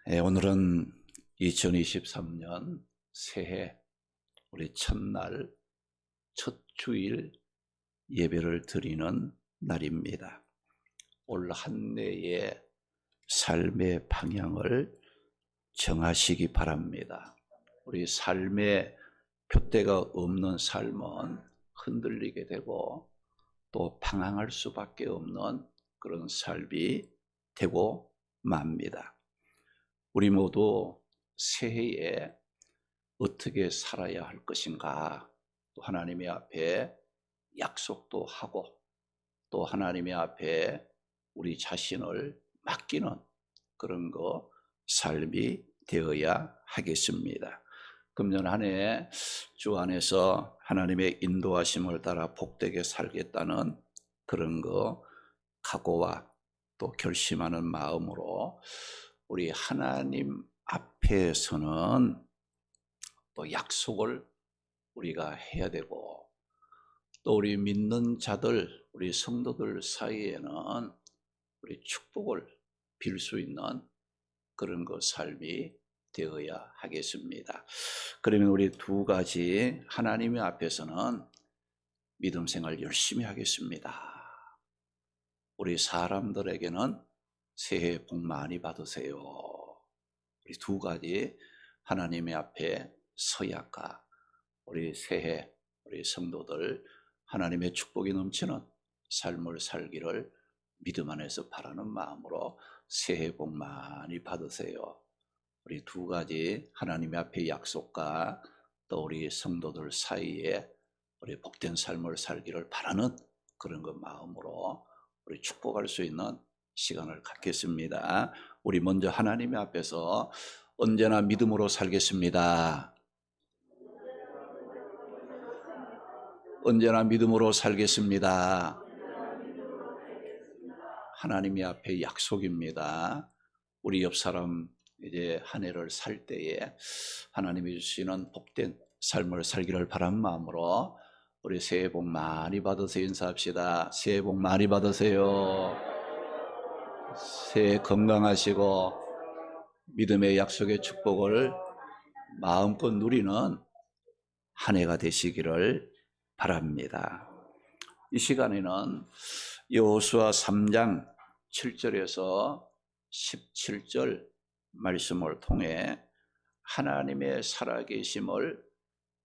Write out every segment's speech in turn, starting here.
오늘은 2023년 새해 우리 첫날 첫 주일 예배를 드리는 날입니다. 올 한 해의 삶의 방향을 정하시기 바랍니다. 우리 삶의 표대가 없는 삶은 흔들리게 되고 또 방황할 수밖에 없는 그런 삶이 되고 맙니다. 우리 모두 새해에 어떻게 살아야 할 것인가, 또 하나님의 앞에 약속도 하고 또 하나님의 앞에 우리 자신을 맡기는 그런 삶이 되어야 하겠습니다. 금년 한 해 주 안에서 하나님의 인도하심을 따라 복되게 살겠다는 그런 각오와 또 결심하는 마음으로 우리 하나님 앞에서는 또 약속을 우리가 해야 되고, 또 우리 믿는 자들, 우리 성도들 사이에는 우리 축복을 빌 수 있는 그런 삶이 되어야 하겠습니다. 그러면 우리 두 가지, 하나님의 앞에서는 믿음 생활 열심히 하겠습니다. 우리 사람들에게는 새해 복 많이 받으세요. 우리 두 가지 하나님의 앞에 서약과 우리 새해 우리 성도들 하나님의 축복이 넘치는 삶을 살기를 믿음 안에서 바라는 마음으로 새해 복 많이 받으세요. 우리 두 가지 하나님의 앞에 약속과 또 우리 성도들 사이에 우리 복된 삶을 살기를 바라는 그런 마음으로 우리 축복할 수 있는 시간을 갖겠습니다. 우리 먼저 하나님의 앞에서 언제나 믿음으로 살겠습니다. 언제나 믿음으로 살겠습니다. 하나님의 앞에 약속입니다. 우리 옆 사람 이제 한 해를 살 때에 하나님이 주시는 복된 삶을 살기를 바라는 마음으로 우리 새해 복 많이 받으세요 인사합시다. 새해 복 많이 받으세요. 새해 건강하시고 믿음의 약속의 축복을 마음껏 누리는 한 해가 되시기를 바랍니다. 이 시간에는 여호수아 3장 7절에서 17절 말씀을 통해 하나님의 살아계심을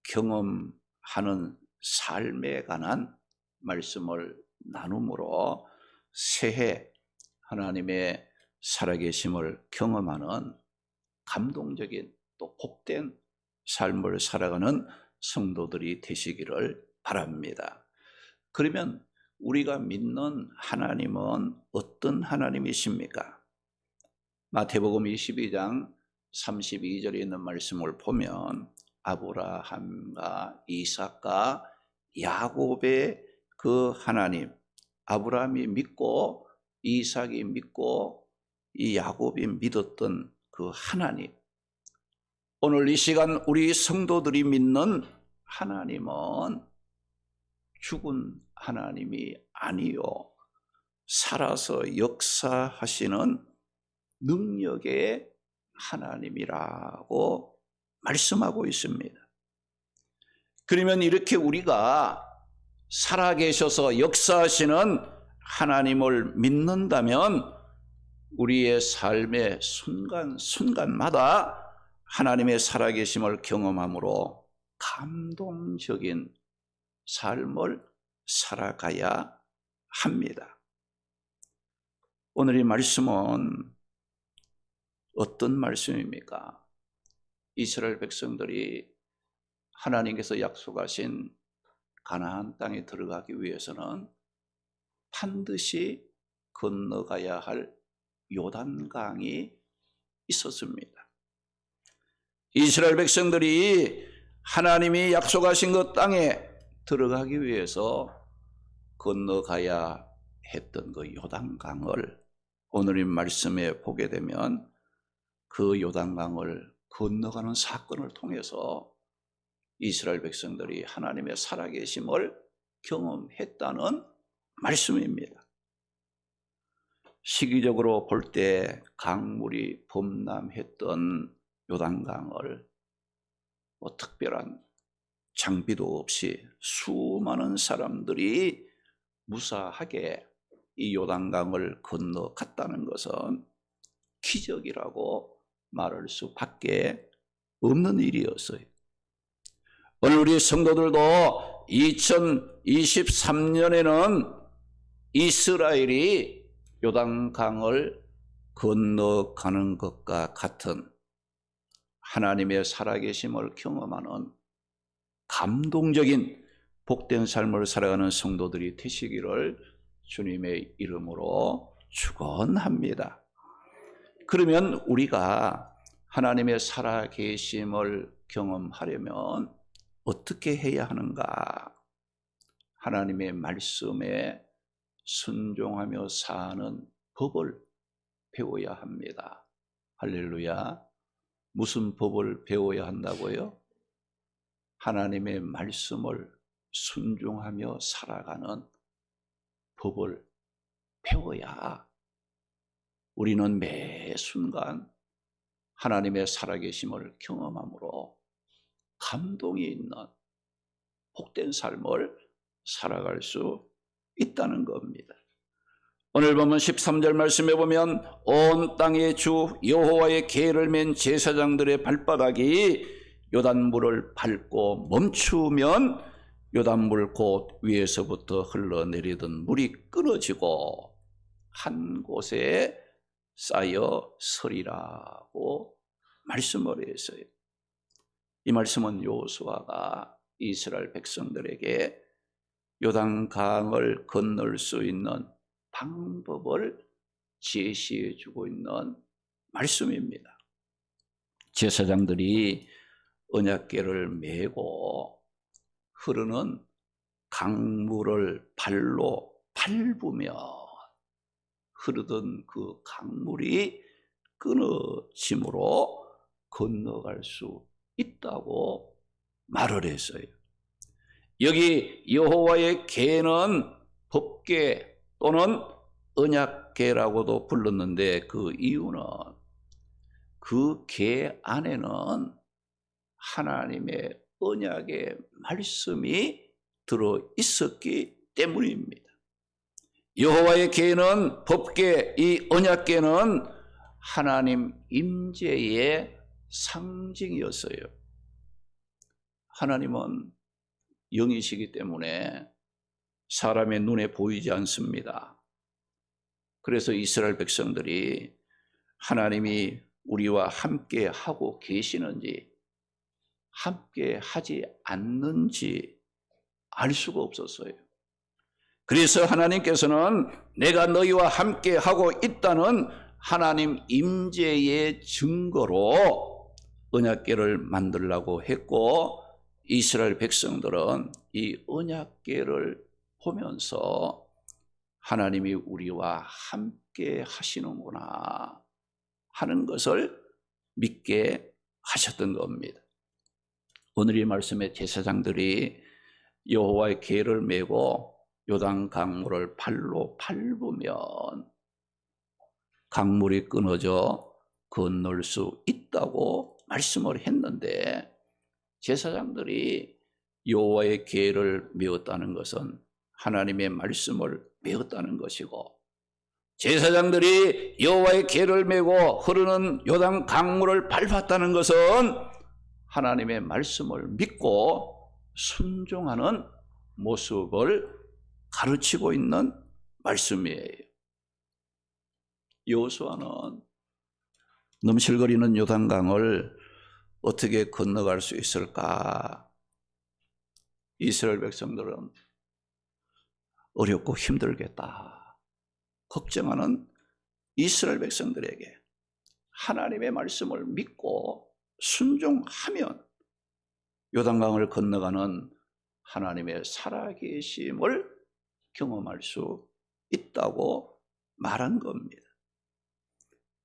경험하는 삶에 관한 말씀을 나눔으로 새해 하나님의 살아계심을 경험하는 감동적인 또 복된 삶을 살아가는 성도들이 되시기를 바랍니다. 그러면 우리가 믿는 하나님은 어떤 하나님이십니까? 마태복음 22장 32절에 있는 말씀을 보면 아브라함과 이삭과 야곱의 그 하나님, 아브라함이 믿고 이삭이 믿고 이 야곱이 믿었던 그 하나님, 오늘 이 시간 우리 성도들이 믿는 하나님은 죽은 하나님이 아니요 살아서 역사하시는 능력의 하나님이라고 말씀하고 있습니다. 그러면 이렇게 우리가 살아계셔서 역사하시는 하나님을 믿는다면 우리의 삶의 순간순간마다 하나님의 살아계심을 경험함으로 감동적인 삶을 살아가야 합니다. 오늘 이 말씀은 어떤 말씀입니까? 이스라엘 백성들이 하나님께서 약속하신 가나안 땅에 들어가기 위해서는 반드시 건너가야 할 요단강이 있었습니다. 이스라엘 백성들이 하나님이 약속하신 그 땅에 들어가기 위해서 건너가야 했던 그 요단강을 오늘 이 말씀에 보게 되면 그 요단강을 건너가는 사건을 통해서 이스라엘 백성들이 하나님의 살아계심을 경험했다는 말씀입니다. 시기적으로 볼 때 강물이 범람했던 요단강을 특별한 장비도 없이 수많은 사람들이 무사하게 이 요단강을 건너갔다는 것은 기적이라고 말할 수밖에 없는 일이었어요. 오늘 우리 성도들도 2023년에는 이스라엘이 요단강을 건너가는 것과 같은 하나님의 살아계심을 경험하는 감동적인 복된 삶을 살아가는 성도들이 되시기를 주님의 이름으로 축원합니다. 그러면 우리가 하나님의 살아계심을 경험하려면 어떻게 해야 하는가? 하나님의 말씀에 순종하며 사는 법을 배워야 합니다. 할렐루야. 무슨 법을 배워야 한다고요? 하나님의 말씀을 순종하며 살아가는 법을 배워야 우리는 매 순간 하나님의 살아계심을 경험함으로 감동이 있는 복된 삶을 살아갈 수 있다는 겁니다. 오늘 보면 13절 말씀에 보면 온 땅의 주 여호와의 계를 맨 제사장들의 발바닥이 요단물을 밟고 멈추면 요단물 곧 위에서부터 흘러내리던 물이 끊어지고 한 곳에 쌓여 서리라고 말씀을 했어요. 이 말씀은 여호수아가 이스라엘 백성들에게 요단강을 건널 수 있는 방법을 제시해 주고 있는 말씀입니다. 제사장들이 언약궤를 메고 흐르는 강물을 발로 밟으며 흐르던 그 강물이 끊어짐으로 건너갈 수 있다고 말을 했어요. 여기 여호와의 궤는 법궤 또는 언약궤라고도 불렀는데 그 이유는 그 궤 안에는 하나님의 언약의 말씀이 들어 있었기 때문입니다. 여호와의 궤는 법궤, 이 언약궤는 하나님 임재의 상징이었어요. 하나님은 영이시기 때문에 사람의 눈에 보이지 않습니다. 그래서 이스라엘 백성들이 하나님이 우리와 함께 하고 계시는지 함께 하지 않는지 알 수가 없었어요. 그래서 하나님께서는 내가 너희와 함께 하고 있다는 하나님 임재의 증거로 언약궤를 만들라고 했고 이스라엘 백성들은 이 언약궤를 보면서 하나님이 우리와 함께 하시는구나 하는 것을 믿게 하셨던 겁니다. 오늘 이 말씀에 제사장들이 여호와의 궤를 메고 요단 강물을 발로 밟으면 강물이 끊어져 건널 수 있다고 말씀을 했는데 제사장들이 여호와의 궤를 메었다는 것은 하나님의 말씀을 메었다는 것이고 제사장들이 여호와의 궤를 메고 흐르는 요단 강물을 밟았다는 것은 하나님의 말씀을 믿고 순종하는 모습을 가르치고 있는 말씀이에요. 여호수아는 넘실거리는 요단강을 어떻게 건너갈 수 있을까? 이스라엘 백성들은 어렵고 힘들겠다 걱정하는 이스라엘 백성들에게 하나님의 말씀을 믿고 순종하면 요단강을 건너가는 하나님의 살아계심을 경험할 수 있다고 말한 겁니다.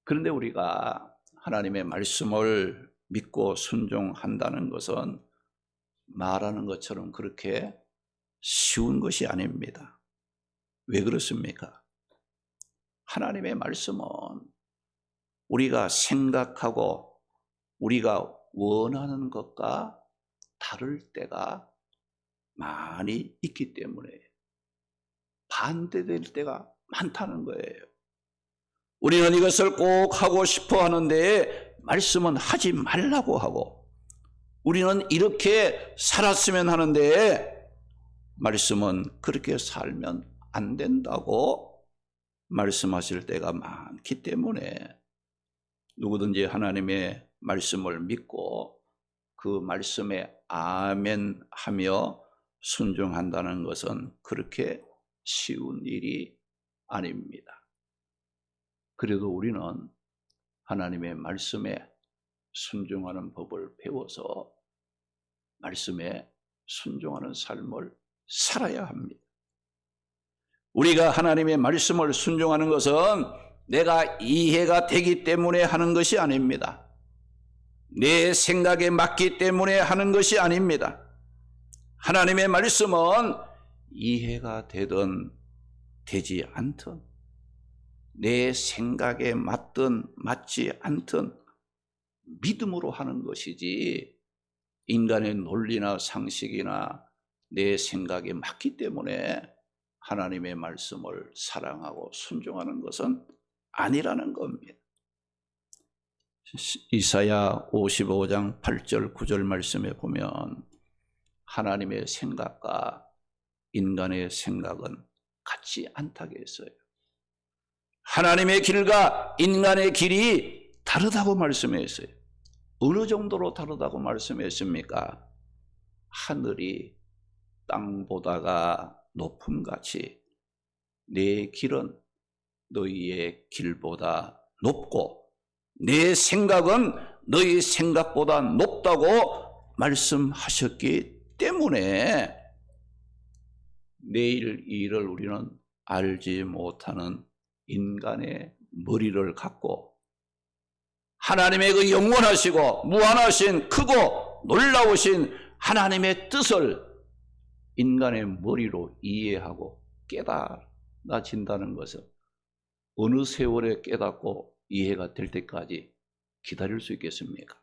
그런데 우리가 하나님의 말씀을 믿고 순종한다는 것은 말하는 것처럼 그렇게 쉬운 것이 아닙니다. 왜 그렇습니까? 하나님의 말씀은 우리가 생각하고 우리가 원하는 것과 다를 때가 많이 있기 때문에 반대될 때가 많다는 거예요. 우리는 이것을 꼭 하고 싶어 하는데 말씀은 하지 말라고 하고, 우리는 이렇게 살았으면 하는데 말씀은 그렇게 살면 안 된다고 말씀하실 때가 많기 때문에 누구든지 하나님의 말씀을 믿고 그 말씀에 아멘 하며 순종한다는 것은 그렇게 쉬운 일이 아닙니다. 그래도 우리는 하나님의 말씀에 순종하는 법을 배워서 말씀에 순종하는 삶을 살아야 합니다. 우리가 하나님의 말씀을 순종하는 것은 내가 이해가 되기 때문에 하는 것이 아닙니다. 내 생각에 맞기 때문에 하는 것이 아닙니다. 하나님의 말씀은 이해가 되든 되지 않든, 내 생각에 맞든 맞지 않든 믿음으로 하는 것이지, 인간의 논리나 상식이나 내 생각에 맞기 때문에 하나님의 말씀을 사랑하고 순종하는 것은 아니라는 겁니다. 이사야 55장 8절 9절 말씀에 보면 하나님의 생각과 인간의 생각은 같지 않다고 했어요. 하나님의 길과 인간의 길이 다르다고 말씀했어요. 어느 정도로 다르다고 말씀했습니까? 하늘이 땅보다가 높음같이 내 길은 너희의 길보다 높고 내 생각은 너희 생각보다 높다고 말씀하셨기 때문에 내일 이 일을 우리는 알지 못하는 인간의 머리를 갖고 하나님의 그 영원하시고 무한하신 크고 놀라우신 하나님의 뜻을 인간의 머리로 이해하고 깨달아진다는 것은 어느 세월에 깨닫고 이해가 될 때까지 기다릴 수 있겠습니까?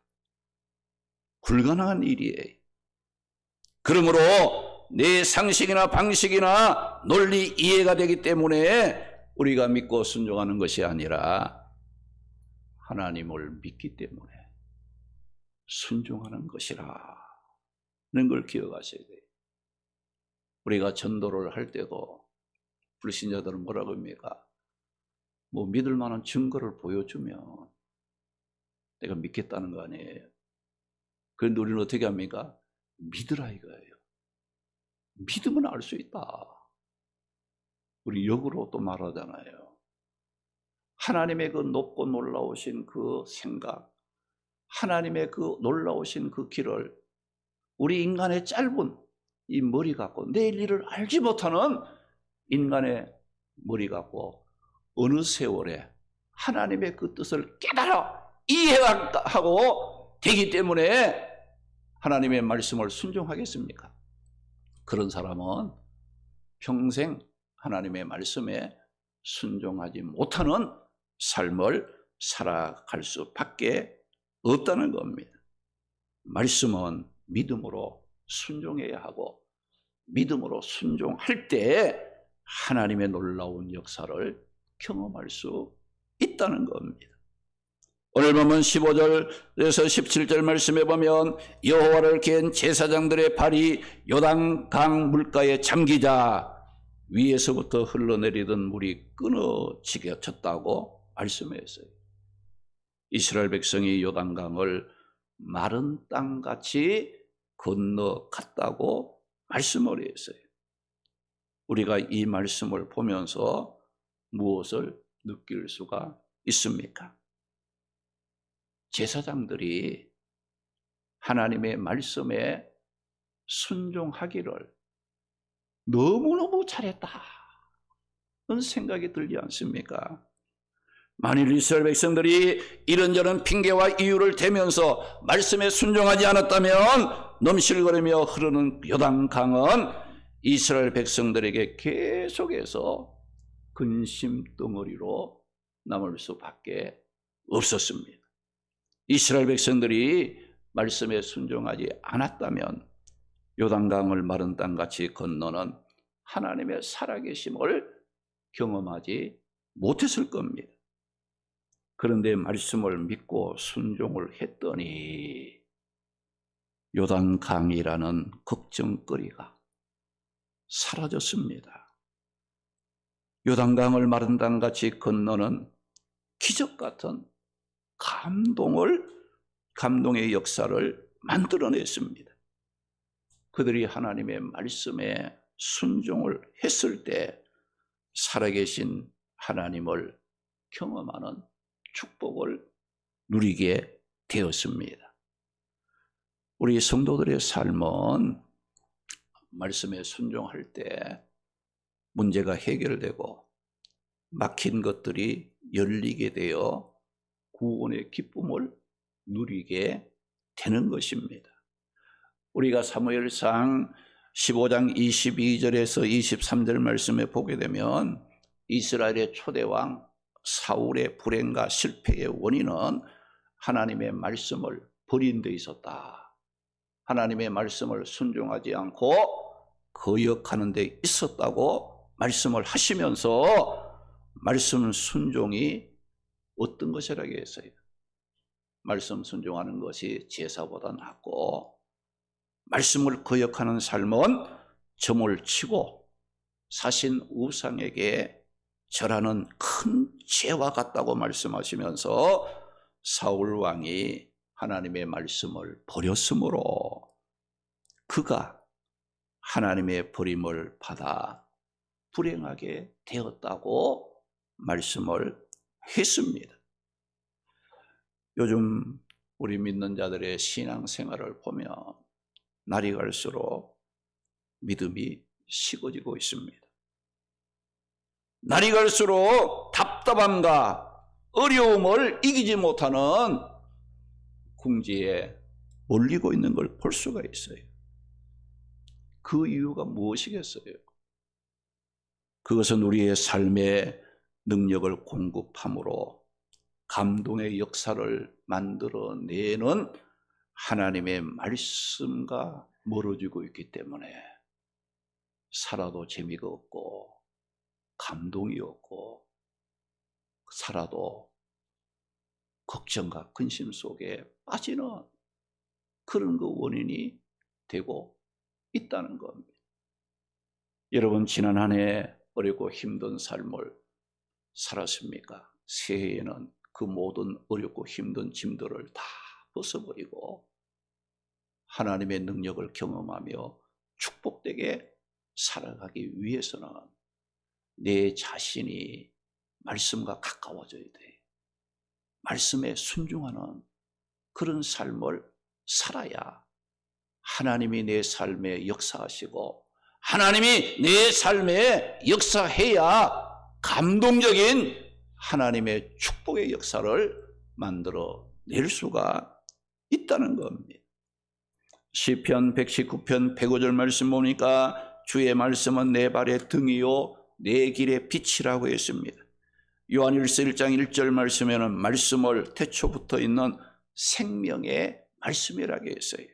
불가능한 일이에요. 그러므로 내 상식이나 방식이나 논리 이해가 되기 때문에 우리가 믿고 순종하는 것이 아니라 하나님을 믿기 때문에 순종하는 것이라는 걸 기억하셔야 돼요. 우리가 전도를 할 때도 불신자들은 뭐라고 합니까? 뭐 믿을 만한 증거를 보여주면 내가 믿겠다는 거 아니에요. 그런데 우리는 어떻게 합니까? 믿으라 이거예요. 믿으면 알 수 있다. 우리 역으로 또 말하잖아요. 하나님의 그 높고 놀라우신 그 생각, 하나님의 그 놀라우신 그 길을 우리 인간의 짧은 이 머리 갖고 내일 일을 알지 못하는 인간의 머리 갖고 어느 세월에 하나님의 그 뜻을 깨달아 이해하고 되기 때문에 하나님의 말씀을 순종하겠습니까? 그런 사람은 평생 하나님의 말씀에 순종하지 못하는 삶을 살아갈 수밖에 없다는 겁니다. 말씀은 믿음으로 순종해야 하고 믿음으로 순종할 때 하나님의 놀라운 역사를 경험할 수 있다는 겁니다. 오늘 보면 15절에서 17절 말씀에 보면 여호와를 깬 제사장들의 발이 요단강 물가에 잠기자 위에서부터 흘러내리던 물이 끊어지겠다고 말씀했어요. 이스라엘 백성이 요단강을 마른 땅같이 건너갔다고 말씀을 했어요. 우리가 이 말씀을 보면서 무엇을 느낄 수가 있습니까? 제사장들이 하나님의 말씀에 순종하기를 너무너무 잘했다는 생각이 들지 않습니까? 만일 이스라엘 백성들이 이런저런 핑계와 이유를 대면서 말씀에 순종하지 않았다면 넘실거리며 흐르는 요단강은 이스라엘 백성들에게 계속해서 근심 덩어리로 남을 수밖에 없었습니다. 이스라엘 백성들이 말씀에 순종하지 않았다면 요단강을 마른 땅같이 건너는 하나님의 살아계심을 경험하지 못했을 겁니다. 그런데 말씀을 믿고 순종을 했더니 요단강이라는 걱정거리가 사라졌습니다. 요단강을 마른 땅같이 건너는 기적 같은 감동의 역사를 만들어냈습니다. 그들이 하나님의 말씀에 순종을 했을 때 살아계신 하나님을 경험하는 축복을 누리게 되었습니다. 우리 성도들의 삶은 말씀에 순종할 때 문제가 해결되고 막힌 것들이 열리게 되어 구원의 기쁨을 누리게 되는 것입니다. 우리가 사무엘상 15장 22절에서 23절 말씀에 보게 되면 이스라엘의 초대왕 사울의 불행과 실패의 원인은 하나님의 말씀을 버린 데 있었다. 하나님의 말씀을 순종하지 않고 거역하는 데 있었다고 말씀을 하시면서 말씀 순종이 어떤 것이라고 했어요? 말씀 순종하는 것이 제사보다 낫고 말씀을 거역하는 삶은 점을 치고 사신 우상에게 절하는 큰 죄와 같다고 말씀하시면서 사울 왕이 하나님의 말씀을 버렸으므로 그가 하나님의 버림을 받아 불행하게 되었다고 말씀을 했습니다. 요즘 우리 믿는 자들의 신앙생활을 보면 날이 갈수록 믿음이 식어지고 있습니다. 날이 갈수록 답답함과 어려움을 이기지 못하는 궁지에 몰리고 있는 걸 볼 수가 있어요. 그 이유가 무엇이겠어요? 그것은 우리의 삶의 능력을 공급함으로 감동의 역사를 만들어내는 하나님의 말씀과 멀어지고 있기 때문에 살아도 재미가 없고 감동이 없고 살아도 걱정과 근심 속에 빠지는 그런 그 원인이 되고 있다는 겁니다. 여러분, 지난 한 해 어렵고 힘든 삶을 살았습니까? 새해에는 그 모든 어렵고 힘든 짐들을 다 벗어버리고 하나님의 능력을 경험하며 축복되게 살아가기 위해서는 내 자신이 말씀과 가까워져야 돼. 말씀에 순종하는 그런 삶을 살아야 하나님이 내 삶에 역사하시고 하나님이 내 삶에 역사해야 감동적인 하나님의 축복의 역사를 만들어 낼 수가 있다는 겁니다. 시편 119편 105절 말씀 보니까 주의 말씀은 내 발의 등이요 내 길의 빛이라고 했습니다. 요한일서 1장 1절 말씀에는 말씀을 태초부터 있는 생명의 말씀이라고 했어요.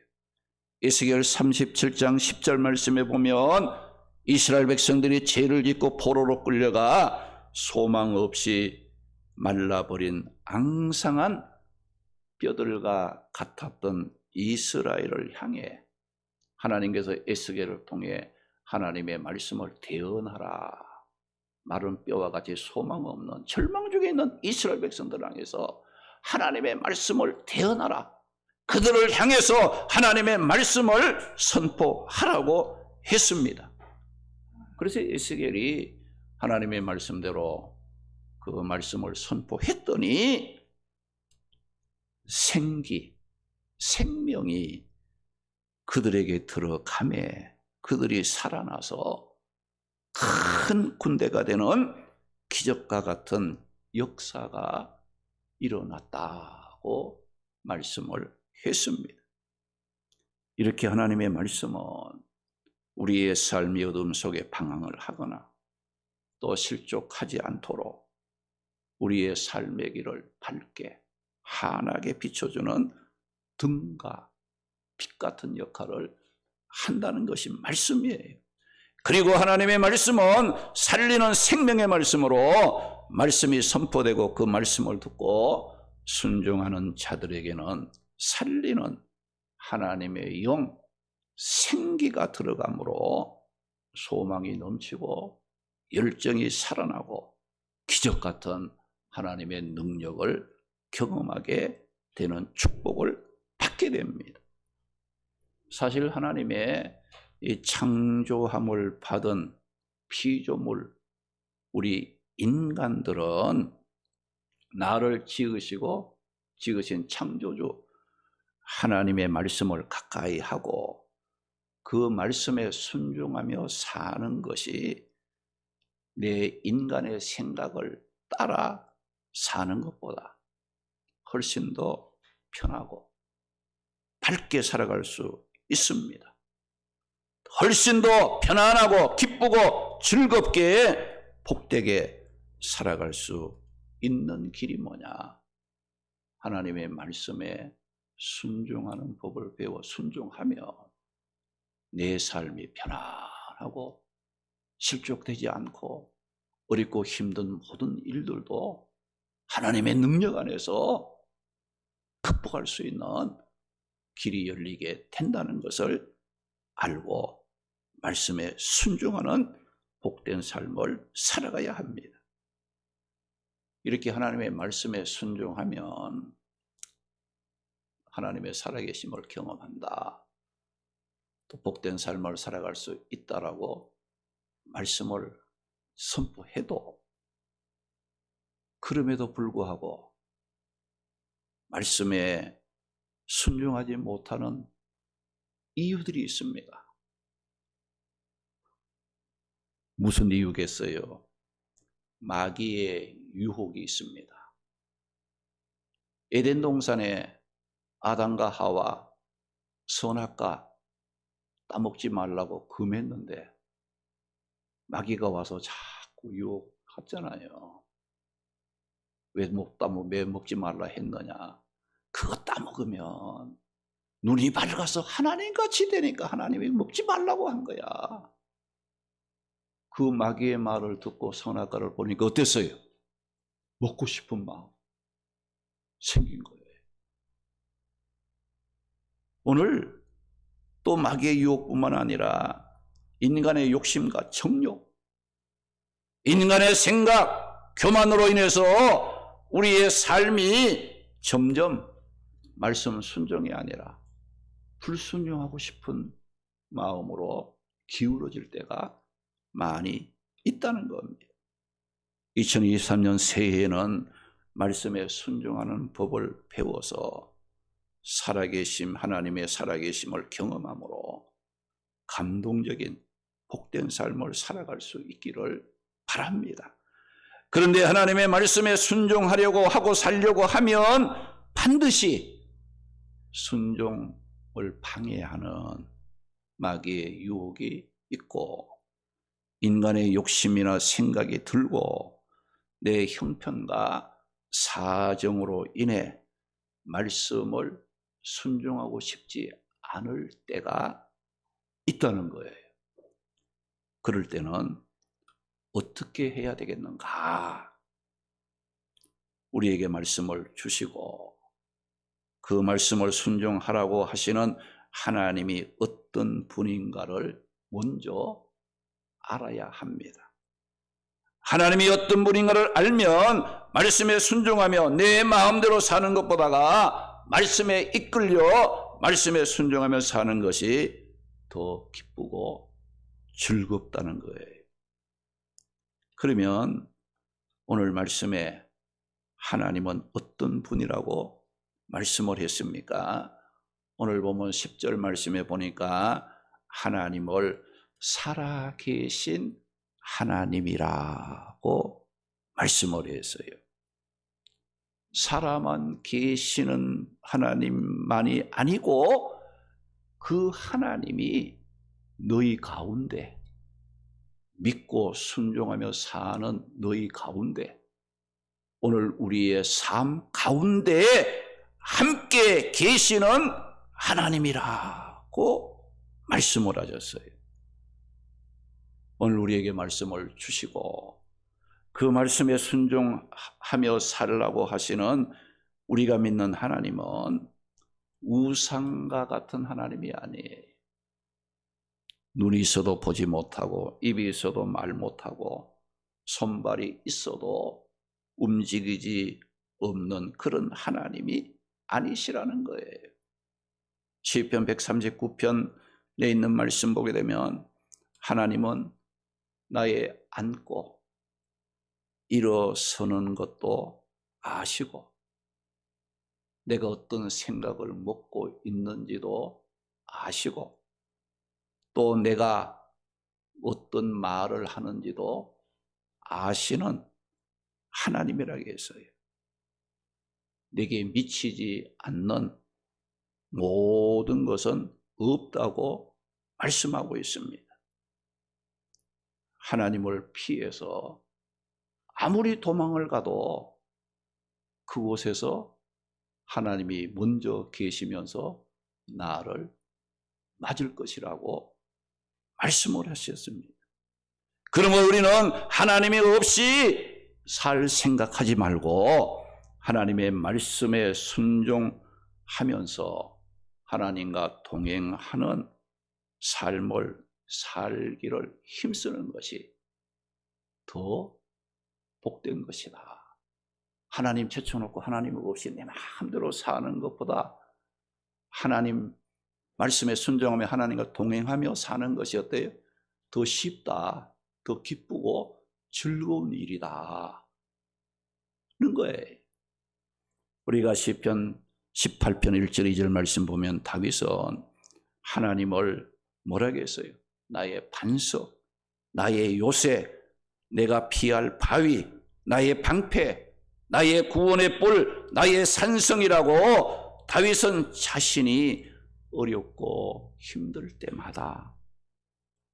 에스겔 37장 10절 말씀에 보면 이스라엘 백성들이 죄를 짓고 포로로 끌려가 소망 없이 말라버린 앙상한 뼈들과 같았던 이스라엘을 향해 하나님께서 에스겔을 통해 하나님의 말씀을 대언하라. 마른 뼈와 같이 소망 없는 절망 중에 있는 이스라엘 백성들을 향해서 하나님의 말씀을 대언하라. 그들을 향해서 하나님의 말씀을 선포하라고 했습니다. 그래서 에스겔이 하나님의 말씀대로 그 말씀을 선포했더니 생명이 그들에게 들어가매 그들이 살아나서 큰 군대가 되는 기적과 같은 역사가 일어났다고 말씀을 했습니다. 이렇게 하나님의 말씀은 우리의 삶의 어둠 속에 방황을 하거나 또 실족하지 않도록 우리의 삶의 길을 밝게 환하게 비춰주는 등과 빛 같은 역할을 한다는 것이 말씀이에요. 그리고 하나님의 말씀은 살리는 생명의 말씀으로 말씀이 선포되고 그 말씀을 듣고 순종하는 자들에게는 살리는 하나님의 영, 생기가 들어가므로 소망이 넘치고 열정이 살아나고 기적 같은 하나님의 능력을 경험하게 되는 축복을 받게 됩니다. 사실 하나님의 이 창조함을 받은 피조물, 우리 인간들은 나를 지으시고 지으신 창조주 하나님의 말씀을 가까이 하고 그 말씀에 순종하며 사는 것이 내 인간의 생각을 따라 사는 것보다 훨씬 더 편하고 밝게 살아갈 수 있습니다. 훨씬 더 편안하고 기쁘고 즐겁게 복되게 살아갈 수 있는 길이 뭐냐? 하나님의 말씀에 순종하는 법을 배워 순종하면 내 삶이 편안하고 실족되지 않고 어렵고 힘든 모든 일들도 하나님의 능력 안에서 극복할 수 있는 길이 열리게 된다는 것을 알고 말씀에 순종하는 복된 삶을 살아가야 합니다. 이렇게 하나님의 말씀에 순종하면 하나님의 살아계심을 경험한다. 또 복된 삶을 살아갈 수 있다라고 말씀을 선포해도 그럼에도 불구하고 말씀에 순종하지 못하는 이유들이 있습니다. 무슨 이유겠어요? 마귀의 유혹이 있습니다. 에덴 동산에 아담과 하와 선악과 따먹지 말라고 금했는데 마귀가 와서 자꾸 유혹하잖아요. 왜 먹지 말라 했느냐? 그거 따먹으면 눈이 밝아서 하나님같이 되니까 하나님이 먹지 말라고 한 거야. 그 마귀의 말을 듣고 선악과를 보니까 어땠어요? 먹고 싶은 마음 생긴 거예요. 오늘 또 마귀의 유혹뿐만 아니라 인간의 욕심과 정욕, 인간의 생각, 교만으로 인해서 우리의 삶이 점점 말씀 순종이 아니라 불순종하고 싶은 마음으로 기울어질 때가 많이 있다는 겁니다. 2023년 새해에는 말씀에 순종하는 법을 배워서 살아계심, 하나님의 살아계심을 경험함으로 감동적인 복된 삶을 살아갈 수 있기를 바랍니다. 그런데 하나님의 말씀에 순종하려고 하고 살려고 하면 반드시 순종을 방해하는 마귀의 유혹이 있고 인간의 욕심이나 생각이 들고 내 형편과 사정으로 인해 말씀을 순종하고 싶지 않을 때가 있다는 거예요. 그럴 때는 어떻게 해야 되겠는가? 우리에게 말씀을 주시고 그 말씀을 순종하라고 하시는 하나님이 어떤 분인가를 먼저 알아야 합니다. 하나님이 어떤 분인가를 알면 말씀에 순종하며 내 마음대로 사는 것보다가 말씀에 이끌려 말씀에 순종하며 사는 것이 더 기쁘고 즐겁다는 거예요. 그러면 오늘 말씀에 하나님은 어떤 분이라고 말씀을 했습니까? 오늘 보면 10절 말씀에 보니까 하나님을 살아계신 하나님이라고 말씀을 했어요. 살아만 계시는 하나님만이 아니고 그 하나님이 너희 가운데 믿고 순종하며 사는 너희 가운데, 오늘 우리의 삶 가운데에 함께 계시는 하나님이라고 말씀을 하셨어요. 오늘 우리에게 말씀을 주시고 그 말씀에 순종하며 살라고 하시는 우리가 믿는 하나님은 우상과 같은 하나님이 아니에요. 눈이 있어도 보지 못하고 입이 있어도 말 못하고 손발이 있어도 움직이지 없는 그런 하나님이 아니시라는 거예요. 시편 139편에 있는 말씀 보게 되면 하나님은 나의 앉고 일어서는 것도 아시고 내가 어떤 생각을 먹고 있는지도 아시고 또 내가 어떤 말을 하는지도 아시는 하나님이라고 했어요. 내게 미치지 않는 모든 것은 없다고 말씀하고 있습니다. 하나님을 피해서 아무리 도망을 가도 그곳에서 하나님이 먼저 계시면서 나를 맞을 것이라고 말씀을 하셨습니다. 그러면 우리는 하나님이 없이 살 생각하지 말고 하나님의 말씀에 순종하면서 하나님과 동행하는 삶을 살기를 힘쓰는 것이 더 복된 것이다. 하나님 제쳐놓고 하나님 없이 내 마음대로 사는 것보다 하나님 말씀에 순종하며 하나님과 동행하며 사는 것이 어때요? 더 쉽다, 더 기쁘고 즐거운 일이다 는 거예요. 우리가 시편 18편 1절 2절 말씀 보면 다윗은 하나님을 뭐라고 했어요? 나의 반석, 나의 요새, 내가 피할 바위, 나의 방패, 나의 구원의 뿔, 나의 산성이라고 다윗은 자신이 어렵고 힘들 때마다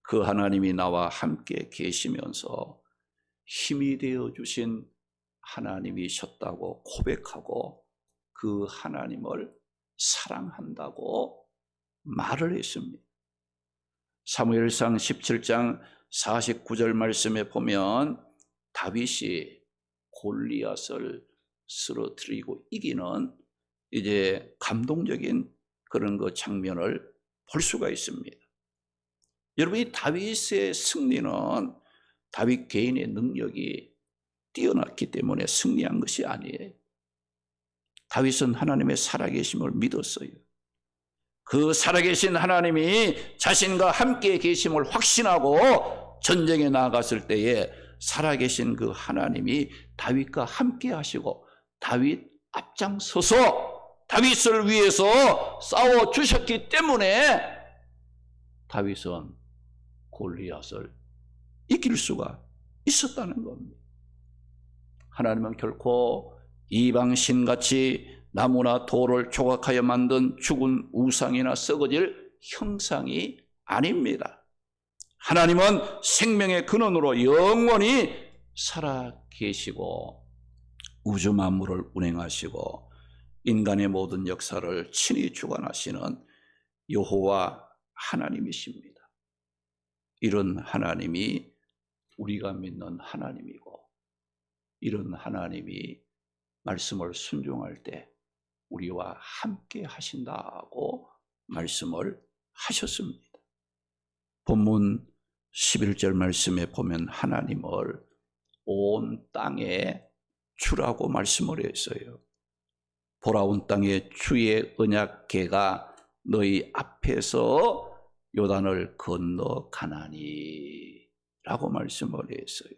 그 하나님이 나와 함께 계시면서 힘이 되어 주신 하나님이셨다고 고백하고 그 하나님을 사랑한다고 말을 했습니다. 사무엘상 17장 49절 말씀에 보면 다윗이 골리앗을 쓰러뜨리고 이기는 이제 감동적인 그런 그 장면을 볼 수가 있습니다. 여러분, 이 다윗의 승리는 다윗 개인의 능력이 뛰어났기 때문에 승리한 것이 아니에요. 다윗은 하나님의 살아계심을 믿었어요. 그 살아계신 하나님이 자신과 함께 계심을 확신하고 전쟁에 나아갔을 때에 살아계신 그 하나님이 다윗과 함께 하시고 다윗 앞장서서 다윗을 위해서 싸워주셨기 때문에 다윗은 골리앗을 이길 수가 있었다는 겁니다. 하나님은 결코 이방신같이 나무나 돌을 조각하여 만든 죽은 우상이나 썩어질 형상이 아닙니다. 하나님은 생명의 근원으로 영원히 살아계시고 우주 만물을 운행하시고 인간의 모든 역사를 친히 주관하시는 여호와 하나님이십니다. 이런 하나님이 우리가 믿는 하나님이고 이런 하나님이 말씀을 순종할 때 우리와 함께 하신다고 말씀을 하셨습니다. 본문 11절 말씀에 보면 하나님을 온 땅에 주라고 말씀을 했어요. 보라, 온 땅에 주의 언약궤가 너희 앞에서 요단을 건너가나니 라고 말씀을 했어요.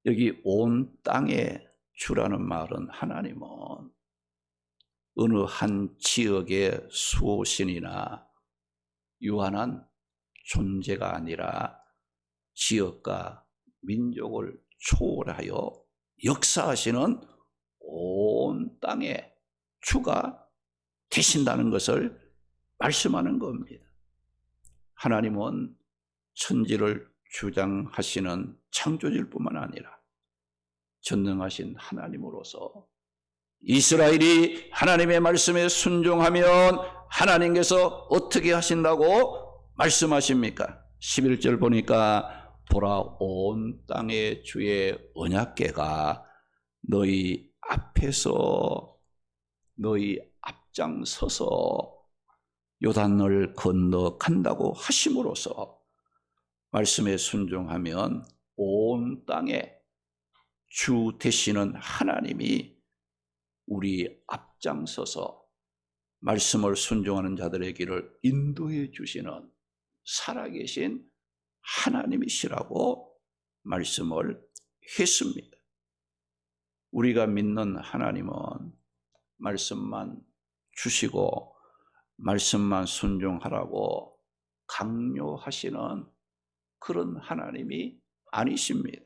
여기 온 땅에 주라는 말은 하나님은 어느 한 지역의 수호신이나 유한한 존재가 아니라 지역과 민족을 초월하여 역사하시는 온 땅에 주가 되신다는 것을 말씀하는 겁니다. 하나님은 천지를 주장하시는 창조주일 뿐만 아니라 전능하신 하나님으로서 이스라엘이 하나님의 말씀에 순종하면 하나님께서 어떻게 하신다고 말씀하십니까? 11절 보니까 보라, 온 땅의 주의 언약궤가 너희 앞에서 너희 앞장서서 요단을 건너간다고 하심으로써 말씀에 순종하면 온 땅에 주 되시는 하나님이 우리 앞장서서 말씀을 순종하는 자들의 길을 인도해 주시는 살아계신 하나님이시라고 말씀을 했습니다. 우리가 믿는 하나님은 말씀만 주시고 말씀만 순종하라고 강요하시는 그런 하나님이 아니십니다.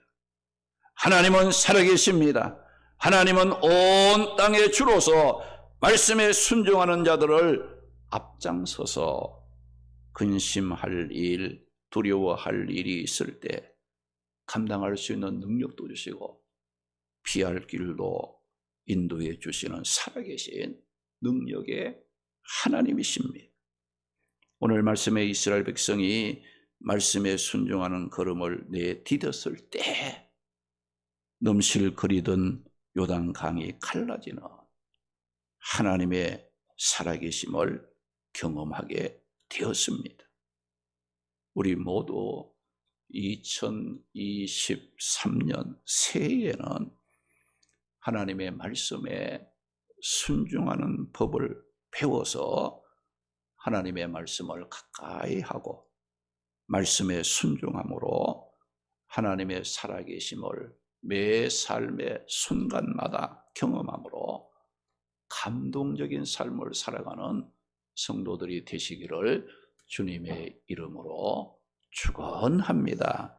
하나님은 살아계십니다. 하나님은 온 땅의 주로서 말씀에 순종하는 자들을 앞장서서 근심할 일, 두려워할 일이 있을 때 감당할 수 있는 능력도 주시고 피할 길도 인도해 주시는 살아계신 능력의 하나님이십니다. 오늘 말씀에 이스라엘 백성이 말씀에 순종하는 걸음을 내디뎠을 때 넘실거리던 요단강이 갈라지는 하나님의 살아계심을 경험하게 되었습니다. 우리 모두 2023년 새해에는 하나님의 말씀에 순종하는 법을 배워서 하나님의 말씀을 가까이 하고 말씀에 순종함으로 하나님의 살아계심을 매 삶의 순간마다 경험함으로 감동적인 삶을 살아가는 성도들이 되시기를 주님의 이름으로 축원합니다.